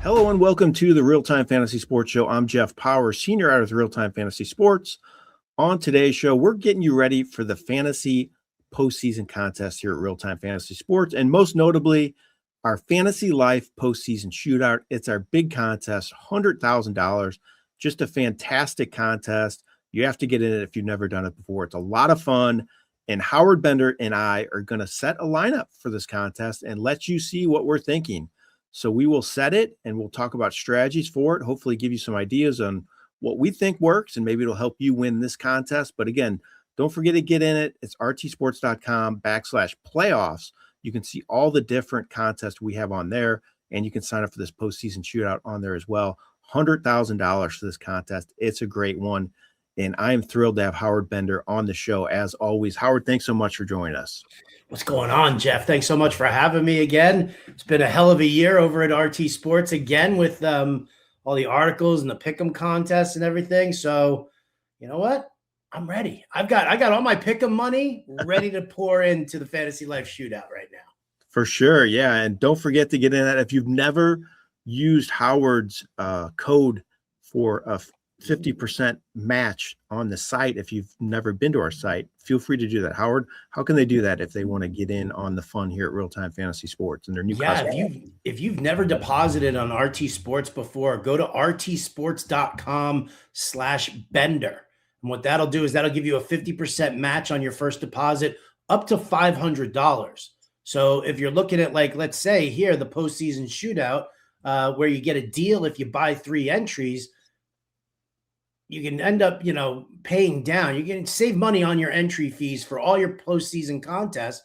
Hello and welcome to the RealTime Fantasy Sports Show. I'm Jeff Paur, Senior Editor with RealTime Fantasy Sports. On today's show, we're getting you ready for the Fantasy Postseason Contest here at RealTime Fantasy Sports, and most notably, our FantasyLife Postseason Shootout. It's our big contest, $100,000. Just a fantastic contest. You have to get in it if you've never done it before. It's a lot of fun, and Howard Bender and I are going to set a lineup for this contest and let you see what we're thinking. So we will set it and we'll talk about strategies for it, hopefully give you some ideas on what we think works, and maybe it'll help you win this contest. But again, don't forget to get in it. It's rtsports.com/playoffs. You can see all the different contests we have on there, and you can sign up for this postseason shootout on there as well. $100,000 for this contest. It's a great one. And I am thrilled to have Howard Bender on the show as always. Howard, thanks so much for joining us. What's going on, Jeff? Thanks so much for having me again. It's been a hell of a year over at RT Sports again with all the articles and the pick'em contests and everything. So, you know what? I'm ready. I got all my pick'em money ready to pour into the Fantasy Life Shootout right now. For sure, yeah. And don't forget to get in that. If you've never used Howard's code for a 50% match on the site, if you've never been to our site, feel free to do that. Howard, how can they do that if they want to get in on the fun here at RealTime Fantasy Sports and their new customer? If you've never deposited on RT Sports before, go to rtsports.com/bender. And what that'll do is that'll give you a 50% match on your first deposit up to $500. So if you're looking at, like, let's say here, the postseason shootout, where you get a deal if you buy 3 entries, you can end up, paying down. You can save money on your entry fees for all your postseason contests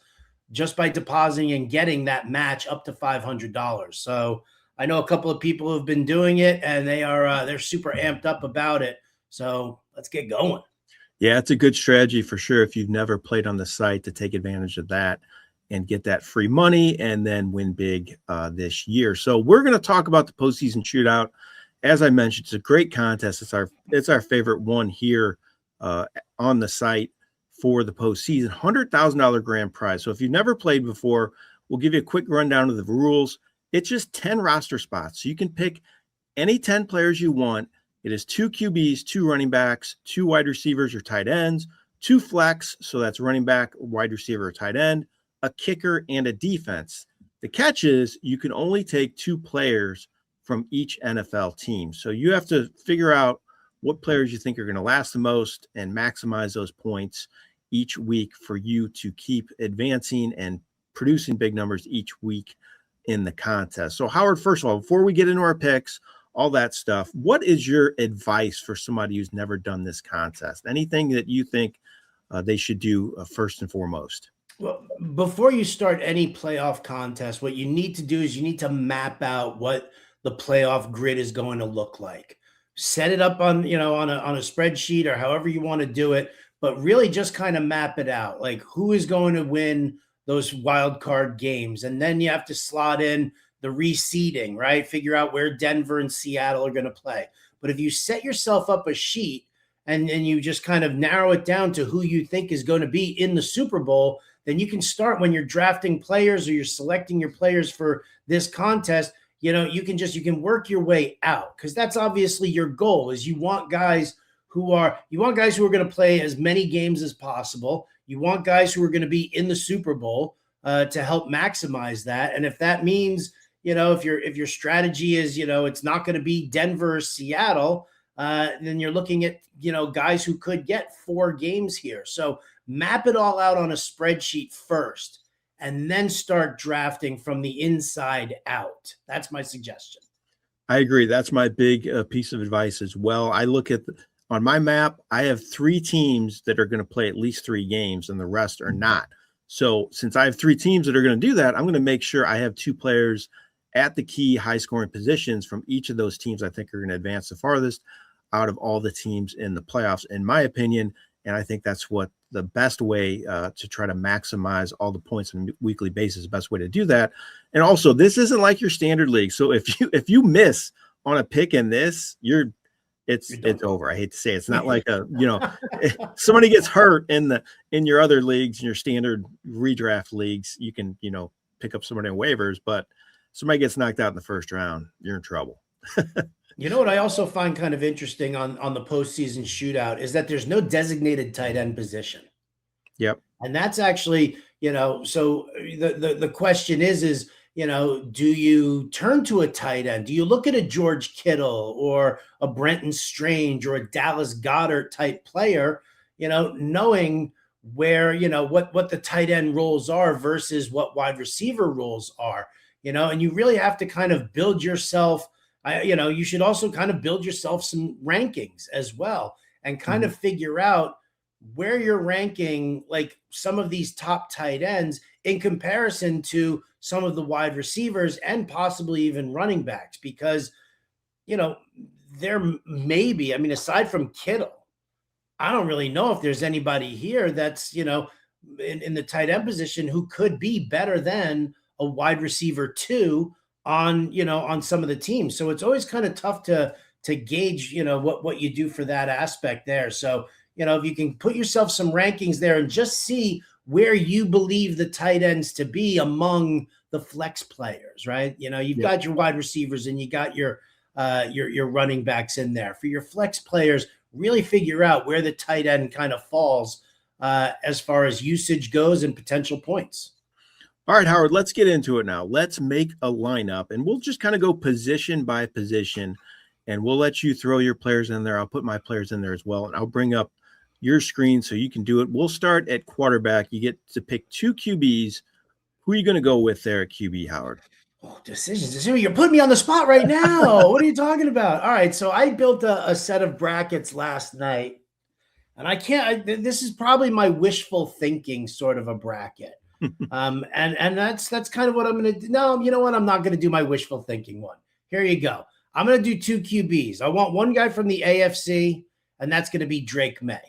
just by depositing and getting that match up to $500. So I know a couple of people who have been doing it, and they're super amped up about it. So let's get going. Yeah, it's a good strategy for sure if you've never played on the site, to take advantage of that and get that free money and then win big this year. So we're going to talk about the postseason shootout. As I mentioned, it's a great contest. It's our favorite one here on the site for the postseason. $100,000 grand prize. So if you've never played before, we'll give you a quick rundown of the rules. It's just 10 roster spots. So you can pick any 10 players you want. It is 2 QBs, 2 running backs, 2 wide receivers or tight ends, 2 flex, so that's running back, wide receiver, or tight end, a kicker, and a defense. The catch is you can only take 2 players from each NFL team. So you have to figure out what players you think are going to last the most and maximize those points each week for you to keep advancing and producing big numbers each week in the contest. So Howard, first of all, before we get into our picks, all that stuff, what is your advice for somebody who's never done this contest? Anything that you think they should do first and foremost? Well, before you start any playoff contest, what you need to do is you need to map out what the playoff grid is going to look like. Set it up on a spreadsheet or however you want to do it, but really just kind of map it out. Like, who is going to win those wild card games? And then you have to slot in the reseeding, right? Figure out where Denver and Seattle are going to play. But if you set yourself up a sheet and you just kind of narrow it down to who you think is going to be in the Super Bowl, then you can start when you're drafting players or you're selecting your players for this contest. You can work your way out, because that's obviously your goal. Is you want guys who are going to play as many games as possible. You want guys who are going to be in the Super Bowl to help maximize that. And if that means, if your strategy is, it's not going to be Denver or Seattle, then you're looking at, guys who could get 4 games here. So map it all out on a spreadsheet first, and then start drafting from the inside out. That's my suggestion. I agree. That's my big piece of advice as well. I look at on my map, I have 3 teams that are going to play at least 3 games and the rest are not. So since I have 3 teams that are going to do that, I'm going to make sure I have 2 players at the key high scoring positions from each of those teams I think are going to advance the farthest out of all the teams in the playoffs, in my opinion. And I think that's what the best way to try to maximize all the points on a weekly basis, the best way to do that. And also, this isn't like your standard league. So if you miss on a pick in this, it's over. I hate to say it. It's not like if somebody gets hurt in your other leagues, in your standard redraft leagues, you can pick up somebody on waivers. But somebody gets knocked out in the first round, you're in trouble. You know what I also find kind of interesting on the postseason shootout is that there's no designated tight end position. Yep. And that's actually, so the question is, do you turn to a tight end? Do you look at a George Kittle or a Brenton Strange or a Dallas Goedert type player, knowing where, what the tight end roles are versus what wide receiver roles are, and you really have to kind of build yourself. You should also kind of build yourself some rankings as well and kind of figure out where you're ranking like some of these top tight ends in comparison to some of the wide receivers and possibly even running backs, because, there may be, aside from Kittle, I don't really know if there's anybody here that's, in the tight end position who could be better than a wide receiver 2 on some of the teams. So it's always kind of tough to gauge, what you do for that aspect there. So, if you can put yourself some rankings there and just see where you believe the tight ends to be among the flex players, right? You've got your wide receivers and you got your running backs in there. For your flex players, really figure out where the tight end kind of falls as far as usage goes and potential points. All right, Howard, let's get into it now. Let's make a lineup, and we'll just kind of go position by position, and we'll let you throw your players in there. I'll put my players in there as well, and I'll bring up your screen so you can do it. We'll start at quarterback. You get to pick 2 QBs. Who are you going to go with there at QB, Howard? Oh, decisions. You're putting me on the spot right now. What are you talking about? All right, so I built a set of brackets last night, and this is probably my wishful thinking sort of a bracket. And that's kind of what I'm going to do. No, you know what? I'm not going to do my wishful thinking one. Here you go. I'm going to do 2 QBs. I want one guy from the AFC, and that's going to be Drake May.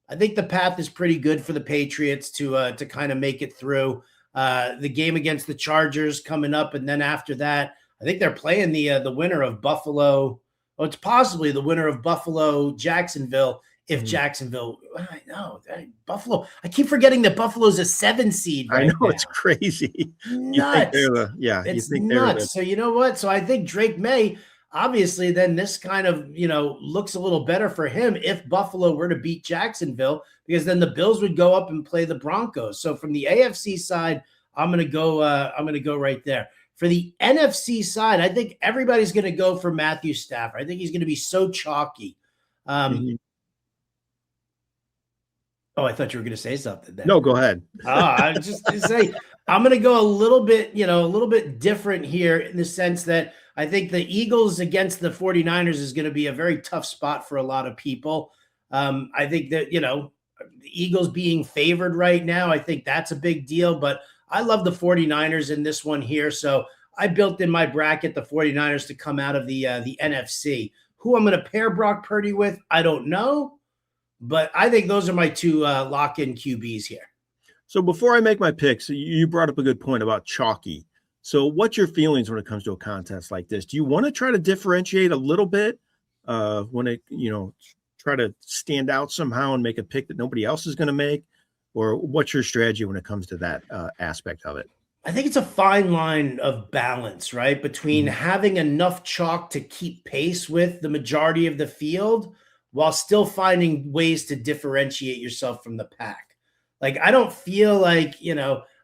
I think the path is pretty good for the Patriots to kind of make it through the game against the Chargers coming up. And then after that, I think they're playing the winner of Buffalo. Oh, it's possibly the winner of Buffalo, Jacksonville. If Jacksonville, I know Buffalo. I keep forgetting that Buffalo's a 7 seed. Right I know now. It's crazy. Nuts. It's nuts. So you know what? So I think Drake May, obviously, then this kind of looks a little better for him if Buffalo were to beat Jacksonville, because then the Bills would go up and play the Broncos. So from the AFC side, I'm gonna go right there. For the NFC side, I think everybody's gonna go for Matthew Stafford. I think he's gonna be so chalky. Oh, I thought you were going to say something there. No, go ahead. I was just going to say, I'm going to go a little bit different here in the sense that I think the Eagles against the 49ers is going to be a very tough spot for a lot of people. I think that, the Eagles being favored right now, I think that's a big deal, but I love the 49ers in this one here. So I built in my bracket the 49ers to come out of the NFC. Who I'm going to pair Brock Purdy with, I don't know. But I think those are my 2 lock-in QBs here. So before I make my picks, you brought up a good point about chalky. So what's your feelings when it comes to a contest like this? Do you want to try to differentiate a little bit when it, try to stand out somehow and make a pick that nobody else is going to make? Or what's your strategy when it comes to that aspect of it? I think it's a fine line of balance, right? Between having enough chalk to keep pace with the majority of the field while still finding ways to differentiate yourself from the pack. Like, I don't feel like,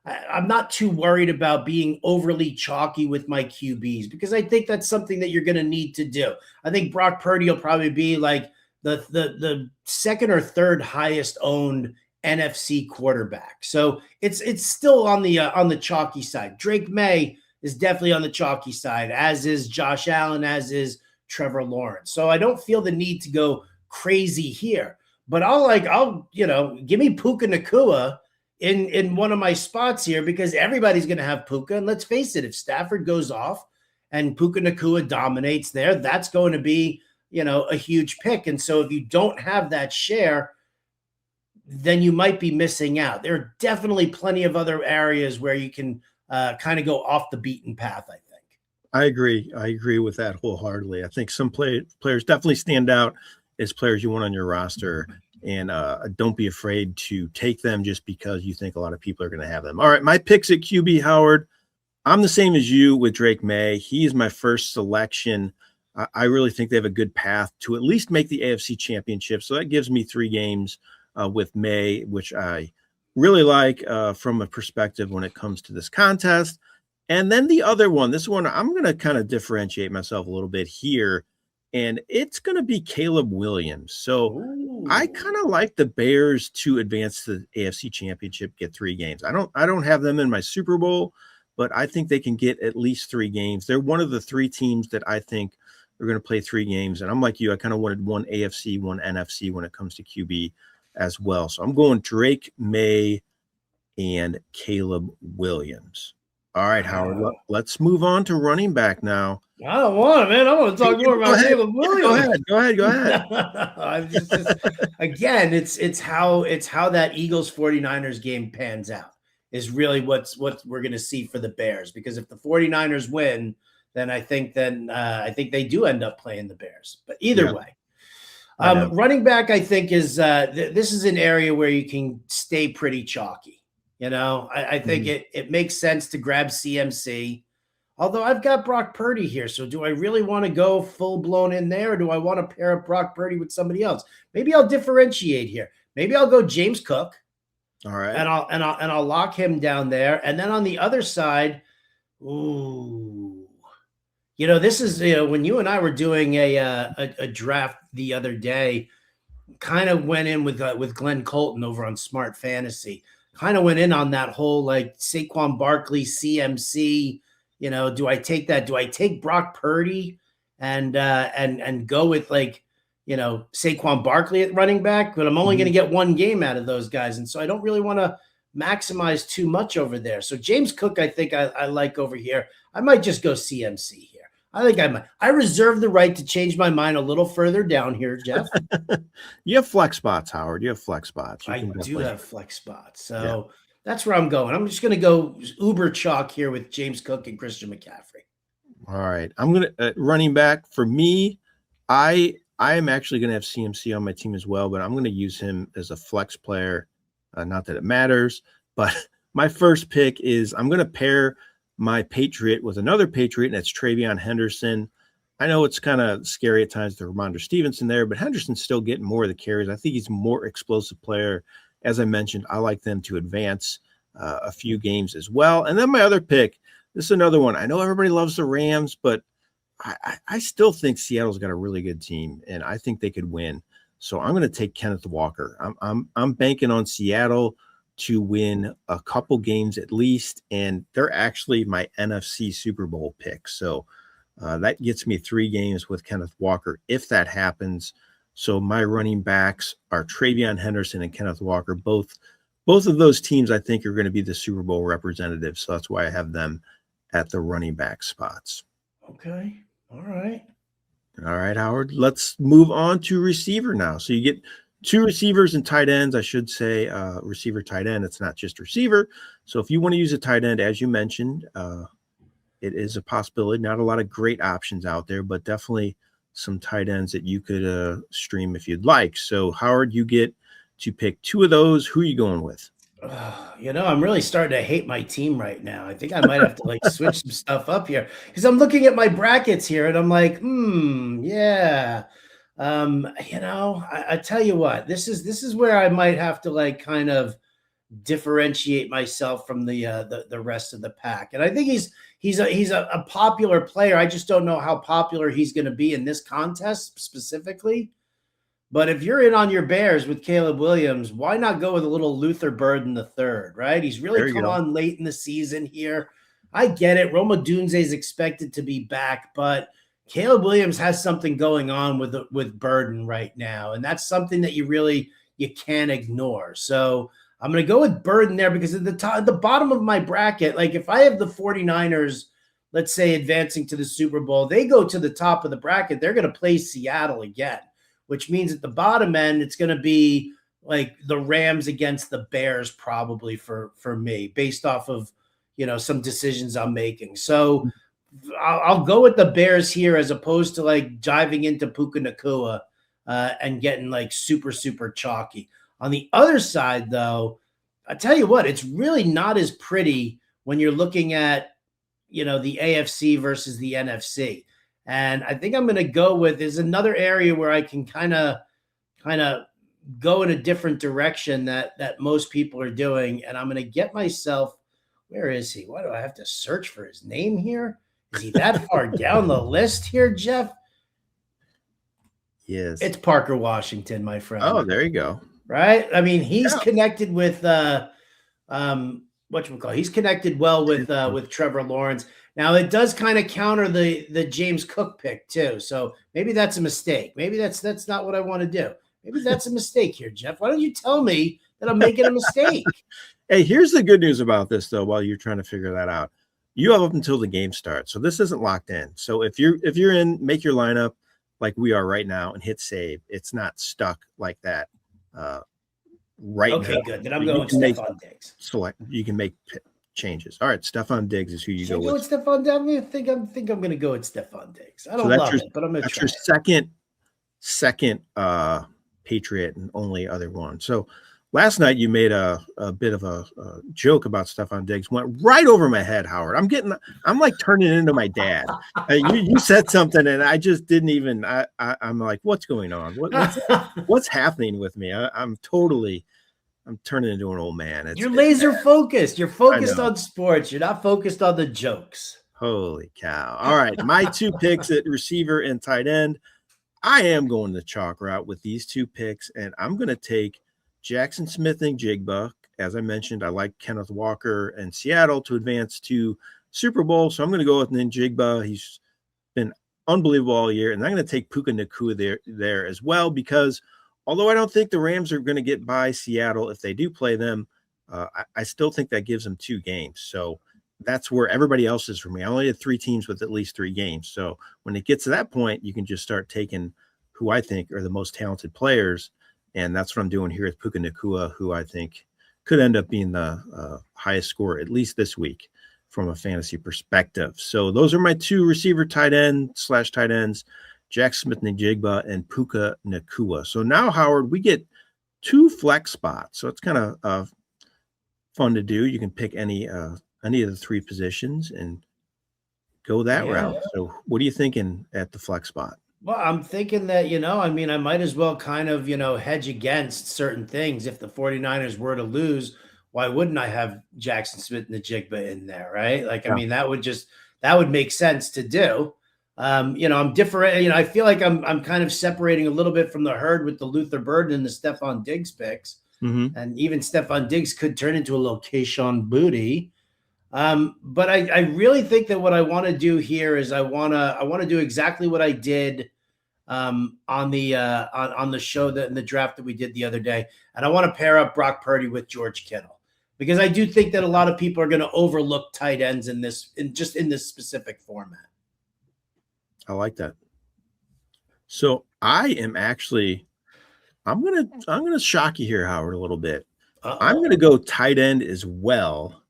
I'm not too worried about being overly chalky with my QBs, because I think that's something that you're going to need to do. I think Brock Purdy will probably be like the second or third highest owned NFC quarterback. So it's still on the chalky side. Drake May is definitely on the chalky side, as is Josh Allen, as is Trevor Lawrence. So I don't feel the need to go crazy here, but I'll give me Puka Nacua in one of my spots here, because everybody's going to have Puka. And let's face it, if Stafford goes off and Puka Nacua dominates there, that's going to be, a huge pick. And so if you don't have that share, then you might be missing out. There are definitely plenty of other areas where you can kind of go off the beaten path, I think. I agree with that wholeheartedly. I think some players definitely stand out as players you want on your roster, and don't be afraid to take them just because you think a lot of people are going to have them. All right, my picks at QB, Howard. I'm the same as you with Drake May. He is my first selection. I really think they have a good path to at least make the AFC Championship. So that gives me 3 games with May, which I really like from a perspective when it comes to this contest. And then the other one, this one, I'm going to kind of differentiate myself a little bit here, and it's going to be Caleb Williams. So I kind of like the Bears to advance to the AFC Championship, get 3 games. I don't have them in my Super Bowl, but I think they can get at least 3 games. They're one of the 3 teams that I think are going to play 3 games. And I'm like you, I kind of wanted one AFC, one NFC when it comes to QB as well. So I'm going Drake May and Caleb Williams. All right, Howard, let's move on to running back now. I don't want it, man. I want to talk more about Caleb Williams. Go ahead. I'm just again, it's how that Eagles 49ers game pans out is really what we're going to see for the Bears. Because if the 49ers win, then I think they do end up playing the Bears. But either way, running back, I think is this is an area where you can stay pretty chalky. I think it makes sense to grab CMC. Although I've got Brock Purdy here. So do I really want to go full blown in there, or do I want to pair up Brock Purdy with somebody else? Maybe I'll differentiate here. Maybe I'll go James Cook. All right. And I'll lock him down there. And then on the other side, this is, when you and I were doing a draft the other day, kind of went in with Glenn Colton over on Smart Fantasy, kind of went in on that whole like Saquon Barkley, CMC, do I take that? Do I take Brock Purdy and go with Saquon Barkley at running back? But I'm only going to get 1 game out of those guys. And so I don't really want to maximize too much over there. So James Cook, I think I like over here. I might just go CMC here. I think I might. I reserve the right to change my mind a little further down here, Jeff. You have flex spots, Howard. You have flex spots. I do have flex spots. So that's where I'm going. I'm just going to go uber chalk here with James Cook and Christian McCaffrey. All right. I'm going to running back for me. I am actually going to have CMC on my team as well, but I'm going to use him as a flex player. Not that it matters, but my first pick is I'm going to pair my Patriot with another Patriot, and that's Travion Henderson. I know it's kind of scary at times to Ramondre Stevenson there, but Henderson's still getting more of the carries. I think he's a more explosive player. As I mentioned, I like them to advance a few games as well. And then my other pick, this is another one. I know everybody loves the Rams, but I still think Seattle's got a really good team, and I think they could win. So I'm going to take Kenneth Walker. I'm banking on Seattle to win a couple games at least, and they're actually my NFC Super Bowl pick. So that gets me 3 games with Kenneth Walker if that happens. So my running backs are Travion Henderson and Kenneth Walker. Both of those teams I think are going to be the Super Bowl representatives. So that's why I have them at the running back spots. Okay. All right, Howard. Let's move on to receiver now. So you get 2 receivers and tight ends, I should say, receiver, tight end. It's not just receiver. So if you want to use a tight end, as you mentioned, it is a possibility. Not a lot of great options out there, but definitely some tight ends that you could stream if you'd like. So Howard, you get to pick 2 of those. Who are you going with? I'm really starting to hate my team right now. I think I might have to switch some stuff up here because I'm looking at my brackets here and I'm like, yeah. I tell you what, this is where I might have to kind of differentiate myself from the rest of the pack. And I think he's a popular player. I just don't know how popular he's going to be in this contest specifically. But if you're in on your Bears with Caleb Williams, why not go with a little Luther Burden III, right? He's really come on late in the season here. I get it. Roma Dunze is expected to be back, but Caleb Williams has something going on with Burden right now, and that's something that you can't ignore. So I'm going to go with Burden there because at the bottom of my bracket, if I have the 49ers, let's say, advancing to the Super Bowl, they go to the top of the bracket, they're going to play Seattle again, which means at the bottom end, it's going to be the Rams against the Bears probably for me based off of, some decisions I'm making. So I'll go with the Bears here as opposed to diving into Puka Nacua and getting super, super chalky. On the other side, though, I tell you what, it's really not as pretty when you're looking at the AFC versus the NFC. And I think I'm going to go with is another area where I can kind of go in a different direction that most people are doing. And I'm going to get myself, where is he? Why do I have to search for his name here? Is he that far down the list here, Jeff? Yes. It's Parker Washington, my friend. Oh, there you go. Right? I mean, he's connected with he's connected well with Trevor Lawrence. Now it does kind of counter the James Cook pick too. So maybe that's a mistake. Maybe that's not what I want to do. Maybe that's a mistake here, Jeff. Why don't you tell me that I'm making a mistake? Hey, here's the good news about this though, while you're trying to figure that out. You have up until the game starts. So this isn't locked in. So if you're in, make your lineup like we are right now and hit save. It's not stuck like that. Right. Okay, now. Good. Then I'm going Stephon Diggs. You can make changes. All right, Stephon Diggs is who you go with. Stephon Diggs. I think I'm going to go with Stephon Diggs. I don't love it, but I'm going to try. That's your second Patriot and only other one. So last night you made a bit of a joke about Stephon Diggs. Went right over my head, Howard. I'm like turning into my dad. You said something and I just didn't even. I'm like, what's going on? What's happening with me? I'm turning into an old man. You're laser focused. You're focused on sports. You're not focused on the jokes. Holy cow. All right. My two picks at receiver and tight end. I am going the chalk route with these two picks, and I'm going to take Jackson Smith-Njigba. As I mentioned, I like Kenneth Walker and Seattle to advance to Super Bowl. So I'm going to go with Njigba. He's been unbelievable all year. And I'm going to take Puka Nacua there as well, because although I don't think the Rams are going to get by Seattle if they do play them, I still think that gives them 2 games. So that's where everybody else is for me. I only had 3 teams with at least 3 games. So when it gets to that point, you can just start taking who I think are the most talented players. And that's what I'm doing here with Puka Nacua, who I think could end up being the highest scorer, at least this week, from a fantasy perspective. So those are my 2 receiver tight ends, Jackson Smith-Njigba and Puka Nacua. So now, Howard, we get 2 flex spots. So it's kind of fun to do. You can pick any of the 3 positions and go that route. So what are you thinking at the flex spot? Well, I'm thinking that, I might as well kind of, hedge against certain things. If the 49ers were to lose, why wouldn't I have Jackson Smith-Njigba in there, right? I mean, that would make sense to do. I'm different. I feel like I'm kind of separating a little bit from the herd with the Luther Burden and the Stephon Diggs picks. Mm-hmm. And even Stephon Diggs could turn into a location booty. But I really think that what I want to do here is I want to do exactly what I did on the show in the draft that we did the other day. And I want to pair up Brock Purdy with George Kittle, because I do think that a lot of people are going to overlook tight ends in this specific format. I like that. So I'm gonna shock you here, Howard, a little bit. I'm gonna go tight end as well.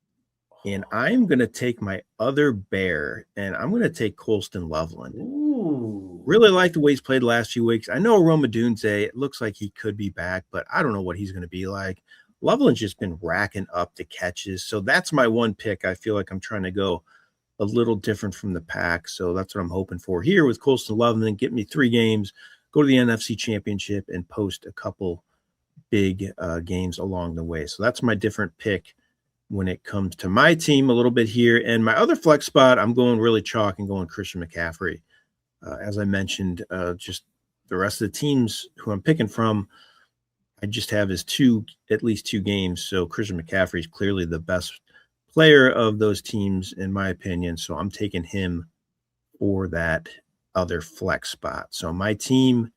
And I'm going to take my other bear, and I'm going to take Colston Loveland. Ooh. Really like the way he's played the last few weeks. I know Rome Odunze, it looks like he could be back, but I don't know what he's going to be like. Loveland's just been racking up the catches. So that's my one pick. I feel like I'm trying to go a little different from the pack. So that's what I'm hoping for here with Colston Loveland. Get me 3 games, go to the NFC Championship, and post a couple big games along the way. So that's my different pick when it comes to my team a little bit here. And my other flex spot, I'm going really chalk and going Christian McCaffrey. As I mentioned, just the rest of the teams who I'm picking from, I just have at least 2 games. So Christian McCaffrey is clearly the best player of those teams, in my opinion. So I'm taking him for that other flex spot. So my team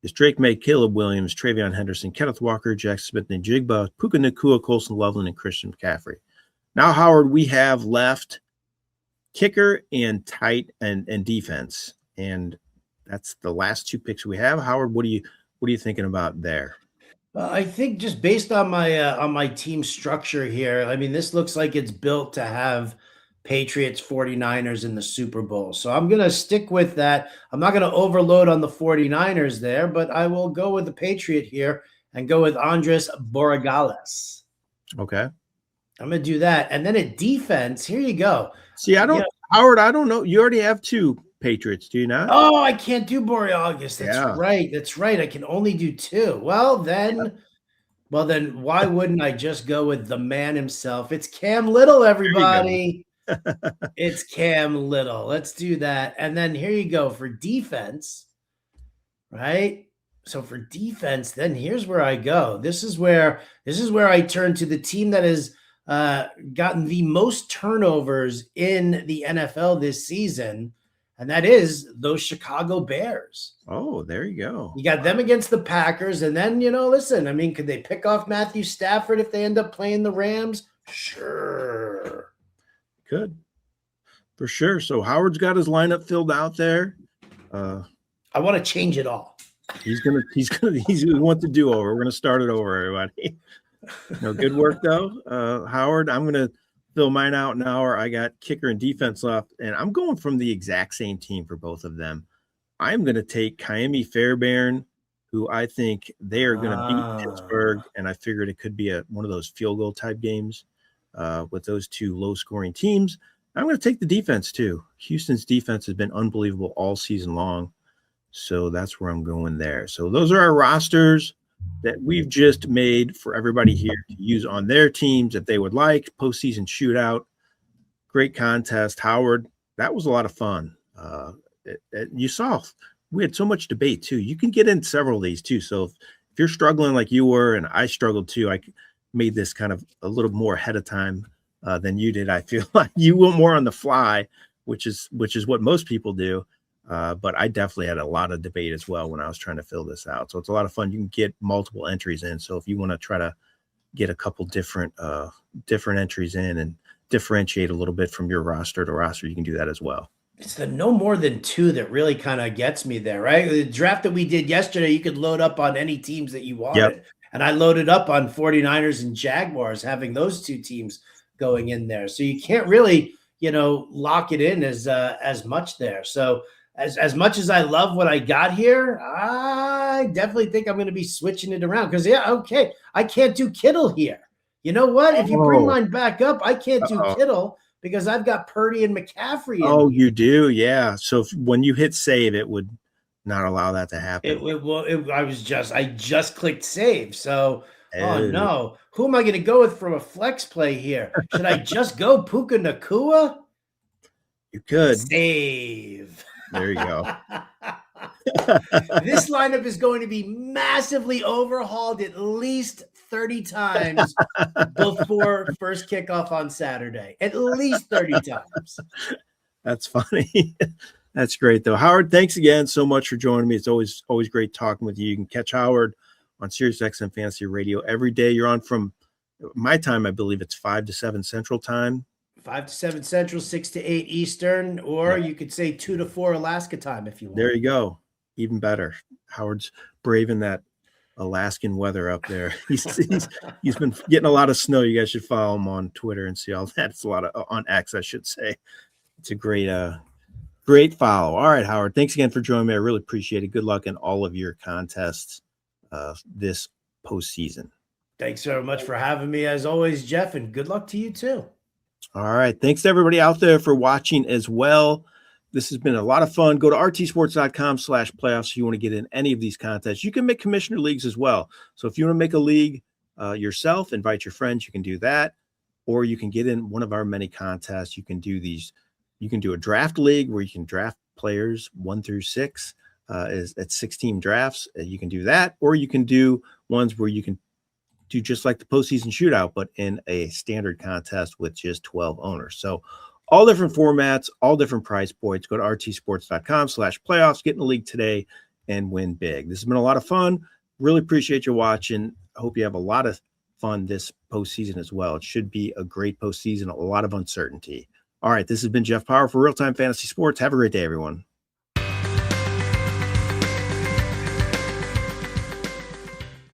is Drake May, Caleb Williams, Travion Henderson, Kenneth Walker, Jackson Smith-Njigba, Puka Nacua, Colston Loveland, and Christian McCaffrey. Now, Howard, we have left kicker and tight and defense, and that's the last 2 picks we have. Howard, what are you thinking about there? I think just based on my team structure here, I mean, this looks like it's built to have Patriots 49ers in the Super Bowl. So I'm going to stick with that. I'm not going to overload on the 49ers there, but I will go with the Patriot here and go with Andres Borregales. Okay. I'm going to do that. And then at defense, here you go. See, Howard, I don't know. You already have 2 Patriots, do you not? Oh, I can't do Borealis. That's Yeah. right. That's right. I can only do 2. Well, then why wouldn't I just go with the man himself? It's Cam Little, There you go. everybody. It's Cam Little. Let's do that. And then here you go for defense, right? So for defense, then here's where I go. This is where I turn to the team that has gotten the most turnovers in the NFL this season, and that is those Chicago Bears. Oh, there you go. You got them against the Packers, and then, listen, I mean, could they pick off Matthew Stafford if they end up playing the Rams? Sure. Good. For sure. So Howard's got his lineup filled out there. I want to change it all. He's gonna want to do over. We're gonna start it over, everybody. No, good work though. Howard, I'm gonna fill mine out now. I got kicker and defense left, and I'm going from the exact same team for both of them. I'm gonna take Miami Fairbairn, who I think they are gonna beat Pittsburgh, and I figured it could be one of those field goal type games with those 2 low scoring teams. I'm gonna take the defense too. Houston's defense has been unbelievable all season long. So that's where I'm going there. So those are our rosters that we've just made for everybody here to use on their teams if they would like. Postseason shootout, great contest. Howard, that was a lot of fun. You saw we had so much debate too. You can get in several of these too. So if you're struggling like you were and I struggled too, I made this kind of a little more ahead of time than you did. I feel like you went more on the fly, which is what most people do. But I definitely had a lot of debate as well when I was trying to fill this out. So it's a lot of fun. You can get multiple entries in. So if you want to try to get a couple different entries in and differentiate a little bit from your roster to roster, you can do that as well. It's the no more than 2 that really kind of gets me there, right? The draft that we did yesterday, you could load up on any teams that you wanted. Yep. And I loaded up on 49ers and Jaguars, having those 2 teams going in there. So you can't really, lock it in as much there. So as much as I love what I got here, I definitely think I'm going to be switching it around because, I can't do Kittle here. You know what? If you bring mine back up, I can't do Kittle because I've got Purdy and McCaffrey. You do? Yeah. So when you hit save, it would not allow that to happen. I just clicked save. So, oh no. Who am I going to go with from a flex play here? Should I just go Puka Nacua? You could. Save. There you go. This lineup is going to be massively overhauled at least 30 times before first kickoff on Saturday. At least 30 times. That's funny. That's great, though. Howard, thanks again so much for joining me. It's always great talking with you. You can catch Howard on SiriusXM Fantasy Radio every day. You're on from my time, I believe it's 5 to 7 Central time. 5 to 7 Central, 6 to 8 Eastern, or you could say 2 to 4 Alaska time if you want. There you go. Even better. Howard's braving that Alaskan weather up there. He's been getting a lot of snow. You guys should follow him on Twitter and see all that. It's a lot of on X, I should say. It's a great follow. All right, Howard. Thanks again for joining me. I really appreciate it. Good luck in all of your contests this postseason. Thanks so much for having me as always, Jeff, and good luck to you too. All right. Thanks to everybody out there for watching as well. This has been a lot of fun. Go to rtsports.com/playoffs if you want to get in any of these contests. You can make commissioner leagues as well. So if you want to make a league yourself, invite your friends, you can do that. Or you can get in one of our many contests. You can do these. You can do a draft league where you can draft players 1 through 6 at 16 drafts. You can do that. Or you can do ones where you can do just like the postseason shootout, but in a standard contest with just 12 owners. So all different formats, all different price points. Go to rtsports.com/playoffs, get in the league today and win big. This has been a lot of fun. Really appreciate you watching. I hope you have a lot of fun this postseason as well. It should be a great postseason, a lot of uncertainty. All right. This has been Jeff Paur for RealTime Fantasy Sports. Have a great day, everyone.